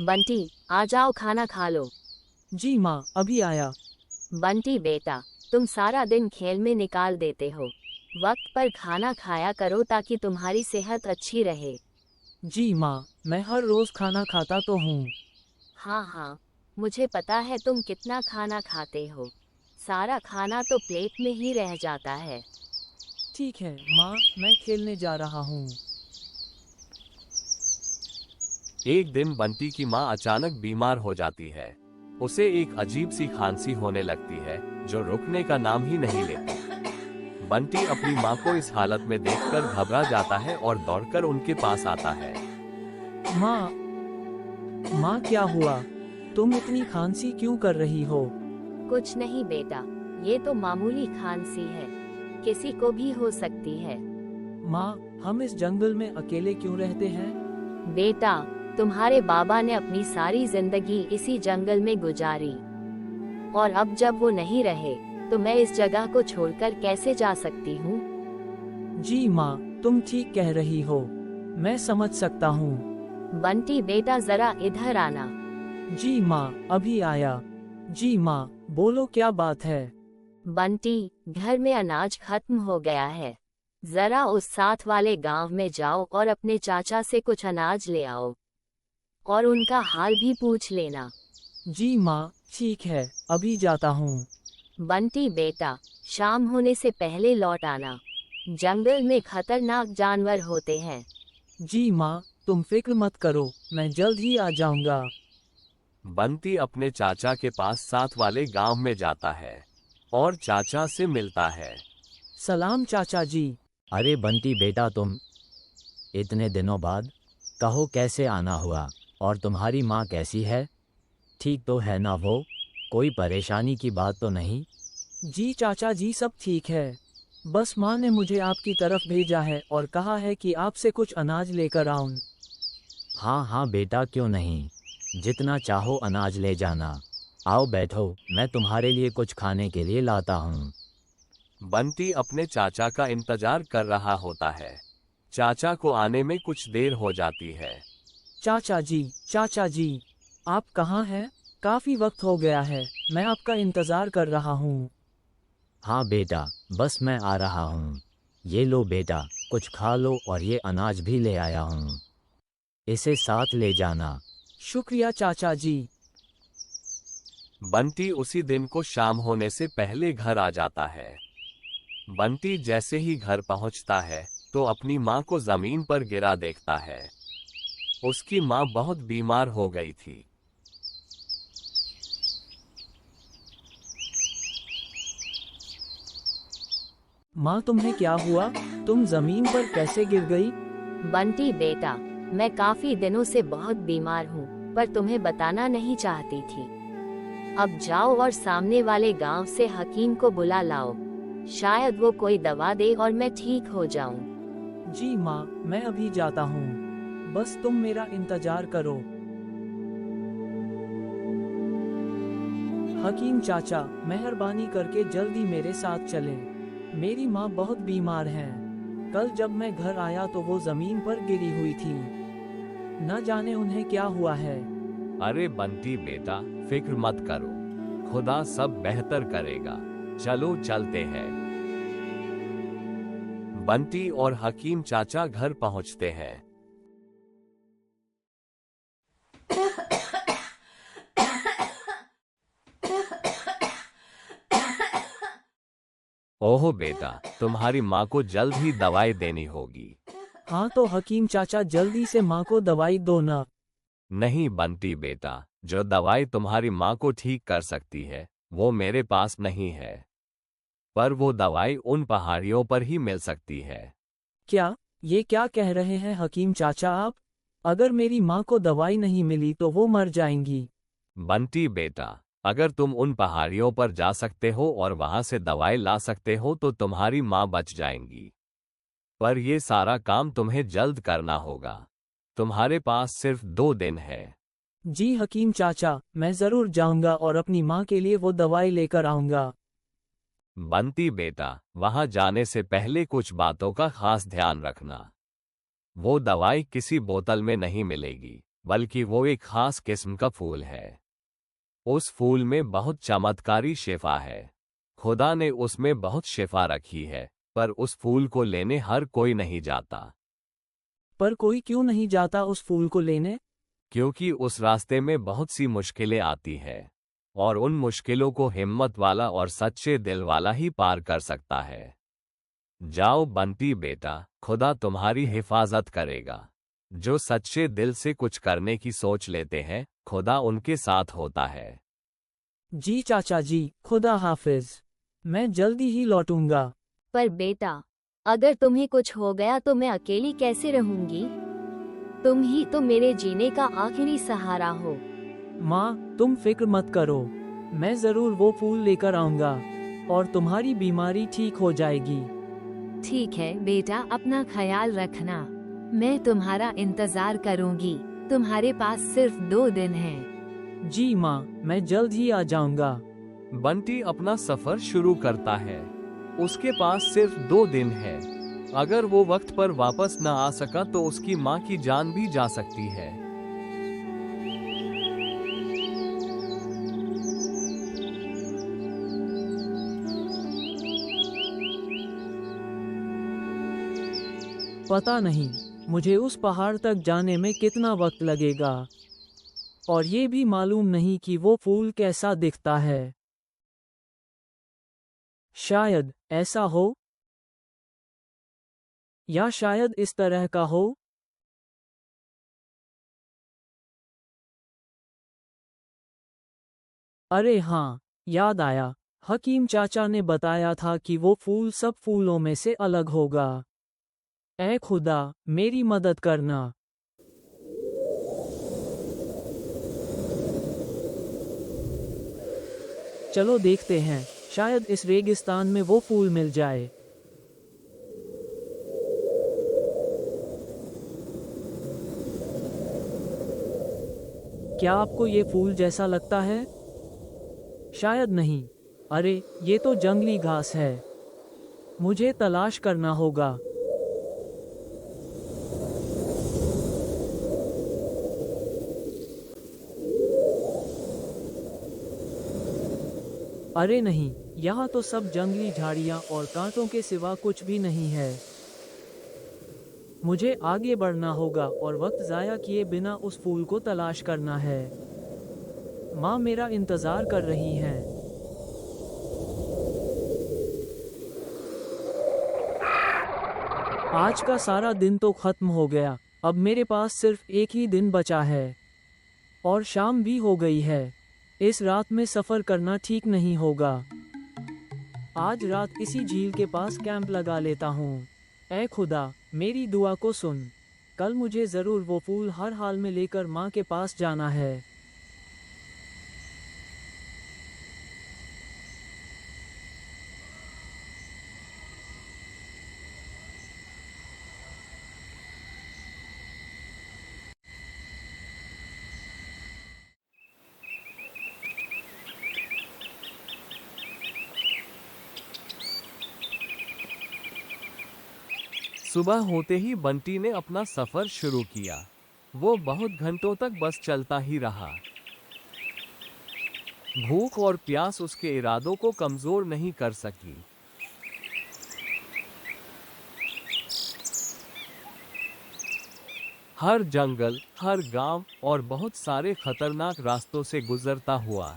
बंटी, आ जाओ, खाना खा लो। जी माँ, अभी आया। बंटी बेटा, तुम सारा दिन खेल में निकाल देते हो। वक्त पर खाना खाया करो ताकि तुम्हारी सेहत अच्छी रहे। जी माँ, मैं हर रोज खाना खाता तो हूँ। हाँ हाँ, मुझे पता है तुम कितना खाना खाते हो। सारा खाना तो प्लेट में ही रह जाता है। ठीक है माँ, मैं खेलने जा रहा हूँ। एक दिन बंटी की माँ अचानक बीमार हो जाती है। उसे एक अजीब सी खांसी होने लगती है जो रुकने का नाम ही नहीं लेती। बंटी अपनी माँ को इस हालत में देखकर घबरा जाता है और दौड़कर उनके पास आता है। माँ, माँ क्या हुआ? तुम इतनी खांसी क्यों कर रही हो? कुछ नहीं बेटा, ये तो मामूली खांसी है, किसी को भी हो सकती है। माँ, हम इस जंगल में अकेले क्यों रहते हैं? बेटा, तुम्हारे बाबा ने अपनी सारी जिंदगी इसी जंगल में गुजारी, और अब जब वो नहीं रहे तो मैं इस जगह को छोड़कर कैसे जा सकती हूँ। जी माँ, तुम ठीक कह रही हो। मैं समझ सकता हूँ। बंटी बेटा, जरा इधर आना। जी माँ, अभी आया। जी माँ, बोलो क्या बात है? बंटी, घर में अनाज खत्म हो गया है। जरा उस साथ वाले गांव में जाओ और अपने चाचा से कुछ अनाज ले आओ, और उनका हाल भी पूछ लेना। जी माँ, ठीक है, अभी जाता हूँ। बंटी बेटा, शाम होने से पहले लौट आना। जंगल में खतरनाक जानवर होते हैं। जी माँ, तुम फिक्र मत करो, मैं जल्द ही आ जाऊंगा। बंटी अपने चाचा के पास साथ वाले गांव में जाता है और चाचा से मिलता है। सलाम चाचा जी। अरे बंटी बेटा, तुम इतने दिनों बाद, कहो कैसे आना हुआ? और तुम्हारी माँ कैसी है? ठीक तो है ना वो? कोई परेशानी की बात तो नहीं? जी चाचा जी, सब ठीक है। बस माँ ने मुझे आपकी तरफ भेजा है और कहा है कि आपसे कुछ अनाज लेकर आऊं। हाँ हाँ बेटा, क्यों नहीं, जितना चाहो अनाज ले जाना। आओ बैठो, मैं तुम्हारे लिए कुछ खाने के लिए लाता हूँ। बंटी अपने चाचा का इंतजार कर रहा होता है। चाचा को आने में कुछ देर हो जाती है। चाचा जी, आप कहाँ हैं? काफी वक्त हो गया है, मैं आपका इंतजार कर रहा हूँ। हाँ बेटा, बस मैं आ रहा हूँ। ये लो बेटा, कुछ खा लो, और ये अनाज भी ले आया हूँ, इसे साथ ले जाना। शुक्रिया चाचा जी। बंटी उसी दिन को शाम होने से पहले घर आ जाता है। बंटी जैसे ही घर पहुंचता है तो अपनी माँ को जमीन पर गिरा देखता है। उसकी माँ बहुत बीमार हो गई थी। माँ, तुम्हें क्या हुआ? तुम जमीन पर कैसे गिर गई? बंटी बेटा, मैं काफी दिनों से बहुत बीमार हूँ, पर तुम्हें बताना नहीं चाहती थी। अब जाओ और सामने वाले गांव से हकीम को बुला लाओ, शायद वो कोई दवा दे और मैं ठीक हो जाऊं। जी माँ, मैं अभी जाता हूँ। बस तुम मेरा इंतजार करो। हकीम चाचा, मेहरबानी करके जल्दी मेरे साथ चलें। मेरी माँ बहुत बीमार हैं। कल जब मैं घर आया तो वो जमीन पर गिरी हुई थी। न जाने उन्हें क्या हुआ है। अरे बंटी बेटा, फिक्र मत करो, खुदा सब बेहतर करेगा। चलो चलते हैं। बंटी और हकीम चाचा घर पहुंचते हैं। ओहो बेटा, तुम्हारी माँ को जल्द ही दवाई देनी होगी। हाँ तो हकीम चाचा, जल्दी से माँ को दवाई दो ना। नहीं बंटी बेटा, जो दवाई तुम्हारी माँ को ठीक कर सकती है वो मेरे पास नहीं है, पर वो दवाई उन पहाड़ियों पर ही मिल सकती है। क्या? ये क्या कह रहे हैं हकीम चाचा आप? अगर मेरी माँ को दवाई नहीं मिली तो वो मर जाएंगी। बंटी बेटा, अगर तुम उन पहाड़ियों पर जा सकते हो और वहां से दवाई ला सकते हो तो तुम्हारी माँ बच जाएंगी, पर ये सारा काम तुम्हें जल्द करना होगा। तुम्हारे पास सिर्फ 2 दिन है। जी हकीम चाचा, मैं जरूर जाऊंगा और अपनी माँ के लिए वो दवाई लेकर आऊंगा। बंटी बेटा, वहां जाने से पहले कुछ बातों का खास ध्यान रखना। वो दवाई किसी बोतल में नहीं मिलेगी, बल्कि वो एक खास किस्म का फूल है। उस फूल में बहुत चमत्कारी शिफा है। खुदा ने उसमें बहुत शिफा रखी है, पर उस फूल को लेने हर कोई नहीं जाता। पर कोई क्यों नहीं जाता उस फूल को लेने? क्योंकि उस रास्ते में बहुत सी मुश्किलें आती है, और उन मुश्किलों को हिम्मत वाला और सच्चे दिल वाला ही पार कर सकता है। जाओ बंटी बेटा, खुदा तुम्हारी हिफाजत करेगा। जो सच्चे दिल से कुछ करने की सोच लेते हैं, खुदा उनके साथ होता है। जी चाचा जी, खुदा हाफिज। मैं जल्दी ही लौटूंगा। पर बेटा, अगर तुम्हें कुछ हो गया तो मैं अकेली कैसे रहूंगी? तुम ही तो मेरे जीने का आखिरी सहारा हो। माँ, तुम फिक्र मत करो। मैं जरूर वो फूल लेकर आऊंगा और तुम्हारी बीमारी ठीक हो जाएगी। ठीक है बेटा, अपना ख्याल रखना। मैं तुम्हारा इंतजार करूंगी। तुम्हारे पास सिर्फ 2 दिन हैं। जी माँ, मैं जल्द ही आ जाऊंगा। बंटी अपना सफर शुरू करता है। उसके पास सिर्फ 2 दिन है। अगर वो वक्त पर वापस न आ सका तो उसकी माँ की जान भी जा सकती है। पता नहीं मुझे उस पहाड़ तक जाने में कितना वक्त लगेगा, और ये भी मालूम नहीं कि वो फूल कैसा दिखता है। शायद ऐसा हो, या शायद इस तरह का हो। अरे हाँ, याद आया। हकीम चाचा ने बताया था कि वो फूल सब फूलों में से अलग होगा। ऐ खुदा, मेरी मदद करना। चलो देखते हैं, शायद इस रेगिस्तान में वो फूल मिल जाए। क्या आपको ये फूल जैसा लगता है? शायद नहीं। अरे, ये तो जंगली घास है। मुझे तलाश करना होगा। अरे नहीं, यहाँ तो सब जंगली झाड़ियाँ और कांटों के सिवा कुछ भी नहीं है। मुझे आगे बढ़ना होगा और वक्त ज़ाया किए बिना उस फूल को तलाश करना है। माँ मेरा इंतज़ार कर रही हैं। आज का सारा दिन तो खत्म हो गया। अब मेरे पास सिर्फ एक ही दिन बचा है, और शाम भी हो गई है। इस रात में सफ़र करना ठीक नहीं होगा। आज रात इसी झील के पास कैंप लगा लेता हूँ। ऐ खुदा, मेरी दुआ को सुन। कल मुझे ज़रूर वो फूल हर हाल में लेकर माँ के पास जाना है। सुबह होते ही बंटी ने अपना सफर शुरू किया। वो बहुत घंटों तक बस चलता ही रहा। भूख और प्यास उसके इरादों को कमजोर नहीं कर सकी। हर जंगल, हर गांव और बहुत सारे खतरनाक रास्तों से गुजरता हुआ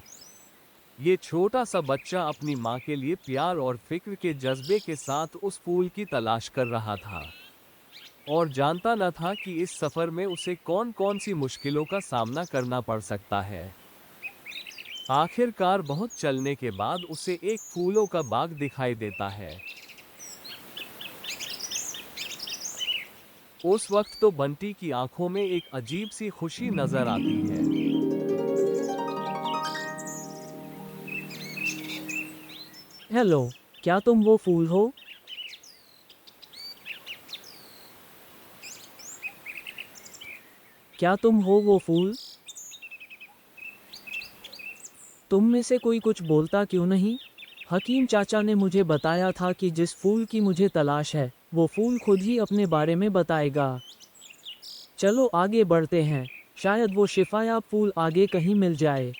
ये छोटा सा बच्चा अपनी माँ के लिए प्यार और फिक्र के जज्बे के साथ उस फूल की तलाश कर रहा था, और जानता न था कि इस सफर में उसे कौन कौन सी मुश्किलों का सामना करना पड़ सकता है। आखिरकार बहुत चलने के बाद उसे एक फूलों का बाग दिखाई देता है। उस वक्त तो बंटी की आंखों में एक अजीब सी खुशी नजर आती है। हेलो, क्या तुम वो फूल हो? क्या तुम हो वो फूल? तुम में से कोई कुछ बोलता क्यों नहीं? हकीम चाचा ने मुझे बताया था कि जिस फूल की मुझे तलाश है, वो फूल खुद ही अपने बारे में बताएगा। चलो आगे बढ़ते हैं। शायद वो शिफा या फूल आगे कहीं मिल जाए।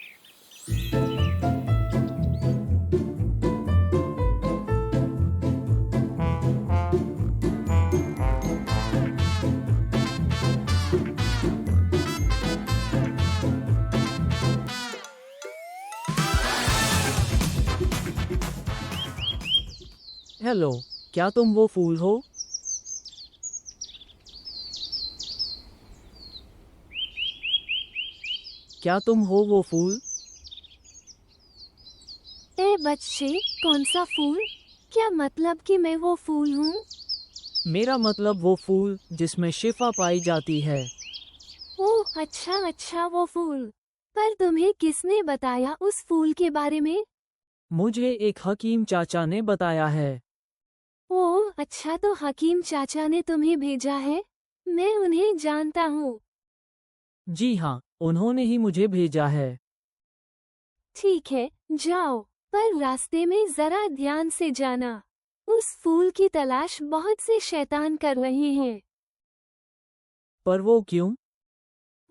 हेलो, क्या तुम वो फूल हो? क्या तुम हो वो फूल? ए बच्चे, कौन सा फूल? क्या मतलब कि मैं वो फूल हूँ? मेरा मतलब वो फूल जिसमें शिफा पाई जाती है। ओह अच्छा अच्छा, वो फूल। पर तुम्हें किसने बताया उस फूल के बारे में? मुझे एक हकीम चाचा ने बताया है। ओह अच्छा, तो हकीम चाचा ने तुम्हें भेजा है? मैं उन्हें जानता हूँ। जी हाँ, उन्होंने ही मुझे भेजा है। ठीक है, जाओ, पर रास्ते में जरा ध्यान से जाना। उस फूल की तलाश बहुत से शैतान कर रहे हैं। पर वो क्यों?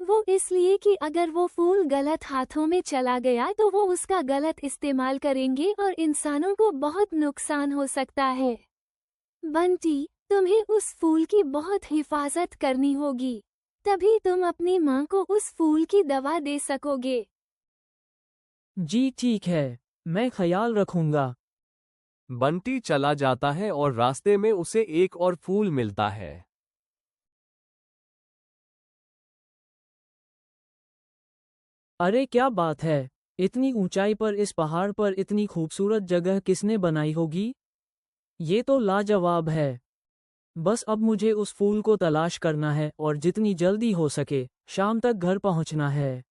वो इसलिए कि अगर वो फूल गलत हाथों में चला गया तो वो उसका गलत इस्तेमाल करेंगे और इंसानों को बहुत नुकसान हो सकता है। बंटी, तुम्हें उस फूल की बहुत हिफाजत करनी होगी, तभी तुम अपनी माँ को उस फूल की दवा दे सकोगे। जी ठीक है, मैं ख्याल रखूंगा। बंटी चला जाता है और रास्ते में उसे एक और फूल मिलता है। अरे क्या बात है, इतनी ऊंचाई पर इस पहाड़ पर इतनी खूबसूरत जगह किसने बनाई होगी? ये तो लाजवाब है। बस अब मुझे उस फूल को तलाश करना है और जितनी जल्दी हो सके शाम तक घर पहुंचना है।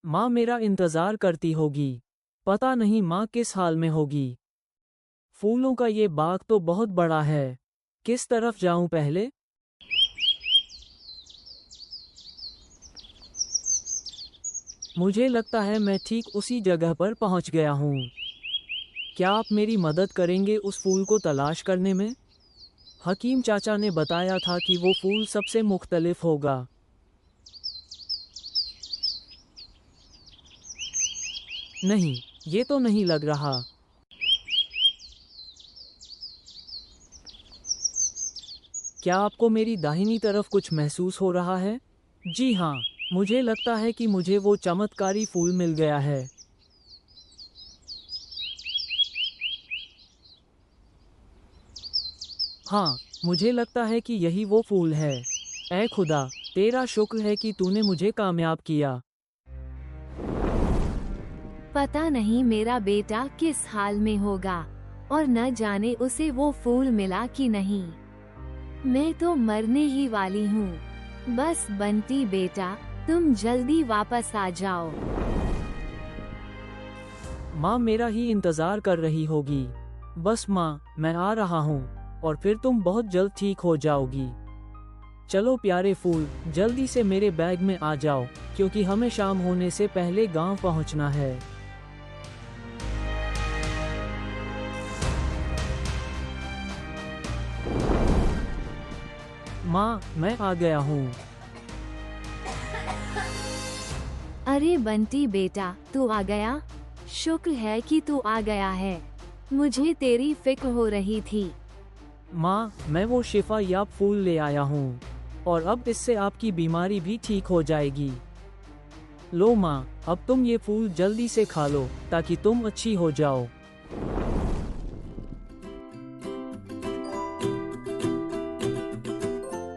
माँ मेरा इंतजार करती होगी। पता नहीं माँ किस हाल में होगी। फूलों का ये बाग तो बहुत बड़ा है। किस तरफ जाऊं पहले? मुझे लगता है मैं ठीक उसी जगह पर पहुंच गया हूँ। क्या आप मेरी मदद करेंगे उस फूल को तलाश करने में? हकीम चाचा ने बताया था कि वो फूल सबसे मुख्तलिफ होगा। नहीं, ये तो नहीं लग रहा। क्या आपको मेरी दाहिनी तरफ कुछ महसूस हो रहा है? जी हाँ, मुझे लगता है कि मुझे वो चमत्कारी फूल मिल गया है। हाँ, मुझे लगता है कि यही वो फूल है। ऐ खुदा, तेरा शुक्र है कि तूने मुझे कामयाब किया। पता नहीं मेरा बेटा किस हाल में होगा और न जाने उसे वो फूल मिला कि नहीं। मैं तो मरने ही वाली हूँ। बस बंटी बेटा, तुम जल्दी वापस आ जाओ। माँ मेरा ही इंतजार कर रही होगी। बस माँ, मैं आ रहा हूँ और फिर तुम बहुत जल्द ठीक हो जाओगी। चलो प्यारे फूल, जल्दी से मेरे बैग में आ जाओ, क्योंकि हमें शाम होने से पहले गांव पहुंचना है। माँ, मैं आ गया हूँ। अरे बंटी बेटा, तू आ गया? शुक्र है कि तू आ गया है। मुझे तेरी फिक्र हो रही थी। माँ, मैं वो शिफा याब फूल ले आया हूँ और अब इससे आपकी बीमारी भी ठीक हो जाएगी। लो माँ, अब तुम ये फूल जल्दी से खा लो ताकि तुम अच्छी हो जाओ।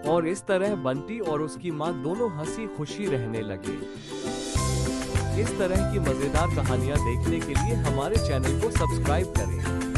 और इस तरह बंटी और उसकी माँ दोनों हंसी खुशी रहने लगे। इस तरह की मजेदार कहानियाँ देखने के लिए हमारे चैनल को सब्सक्राइब करें।